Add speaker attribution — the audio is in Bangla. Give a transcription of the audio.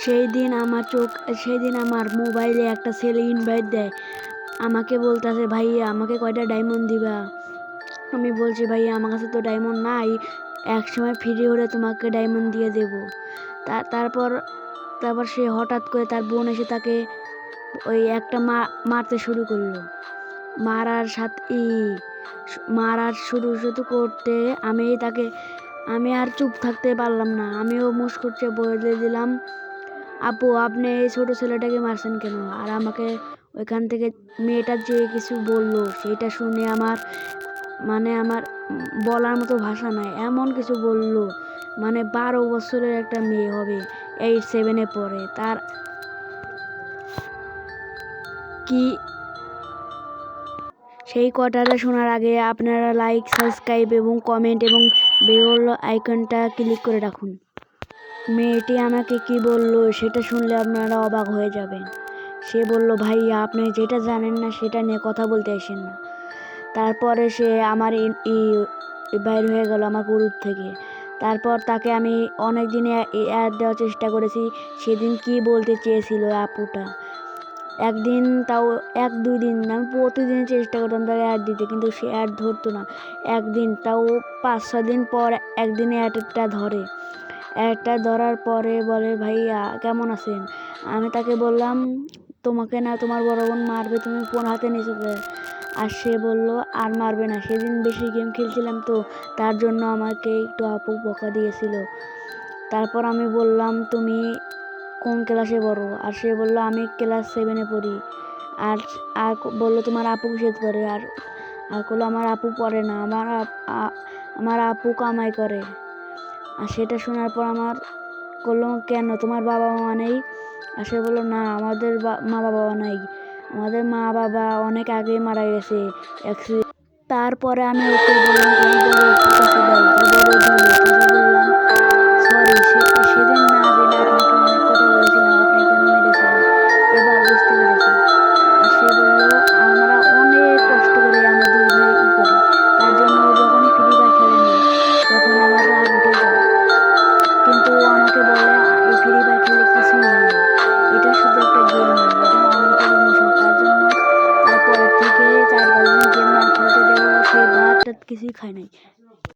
Speaker 1: সেই দিন আমার মোবাইলে একটা ছেলে ইনভাইট দেয়, আমাকে বলতেছে ভাইয়া আমাকে কয়টা ডায়মন্ড দিবা। আমি বলছি ভাইয়া আমার কাছে তো ডায়মন্ড নাই, এক সময় ফ্রি হলে তোমাকে ডায়মন্ড দিয়ে দেব। তারপর সে হঠাৎ করে তার বোন এসে তাকে ওই একটা মারতে শুরু করলো। মারার শুরু করতে আমি আর চুপ থাকতে পারলাম না। আমিও মুখ করতে বলে দিলাম, আপু আপনি এই ছোট ছেলেটাকে মারছেন কেন? আর আমাকে ওইখান থেকে মেয়েটা যে কিছু বললো সেটা শুনে আমার বলার মতো ভাষা নাই। এমন কিছু বললো, 12 বছরের একটা মেয়ে হবে, 7-এ পড়ে। তার কি সেই কথাটা শোনার আগে আপনারা লাইক, সাবস্ক্রাইব এবং কমেন্ট এবং বেল আইকনটা ক্লিক করে রাখুন। মেয়েটি আমাকে কি বললো সেটা শুনলে আপনারা অবাক হয়ে যাবেন। সে বলল, ভাইয়া আপনি যেটা জানেন না সেটা নিয়ে কথা বলতে আসেন না। তারপরে সে আমার বাইর হয়ে গেল আমার গ্রুপ থেকে। তারপর তাকে আমি অনেক দিনে অ্যাড দেওয়ার চেষ্টা করেছি। সেদিন কি বলতে চেয়েছিল আপুটা, একদিন তাও 1-2 দিন আমি প্রতিদিন চেষ্টা করতাম তাকে অ্যাড দিতে, কিন্তু সে অ্যাড ধরতো না। একদিন তাও 5-6 দিন পর একদিনে অ্যাডটা ধরে। অ্যাডটা ধরার পরে বলে, ভাইয়া কেমন আছেন? আমি তাকে বললাম, তোমাকে না তোমার বড় বোন মারবে, তুমি ফোন হাতে নিয়েছো। আর সে বলল আর মারবে না, সেদিন বেশি গেম খেলছিলাম তো তার জন্য আমাকে একটু আপু বকা দিয়েছিল। তারপর আমি বললাম, তুমি কোন ক্লাসে পড়ো? আর সে বলল, আমি ক্লাস 7-এ পড়ি। আর বললো, তোমার আপু কিসে পড়ে? আর বললো, আমার আপু পড়ে না, আমার আপু কামাই করে। আর সেটা শোনার পর আমার বললো, কেন তোমার বাবা মা নেই? আর সে বললো, না আমাদের মা বাবা নাই, আমাদের মা বাবা অনেক আগে মারা গেছে অ্যাক্সিডেন্ট। তারপরে আমি ওকে বললাম, বললাম সরি, সেদিন না জেনে আপনাকে অনেক কথা বলেছিলাম, আপনি কেন মেরেছিলেন, এবার বুঝতে পেরেছি। আর সে বললো, আমরা অনেক কষ্ট করে আমরা 2 ভাই করি, তার জন্য ও যখনই ফ্রি ফায়ার খেলে না তখন আমার রাগ উঠে যায়। কিন্তু ও আমাকে বলে, এই ফ্রি ফায়ার খেলে কিছুই হয় না, এটা শুধু একটা গেম না, এটা অনেকের ইমোশন। তার জন্য তারপরের থেকে 4-5 দিন গেম না খেলতে দেবো, সেই ভাতটা কিছুই খায় নাই।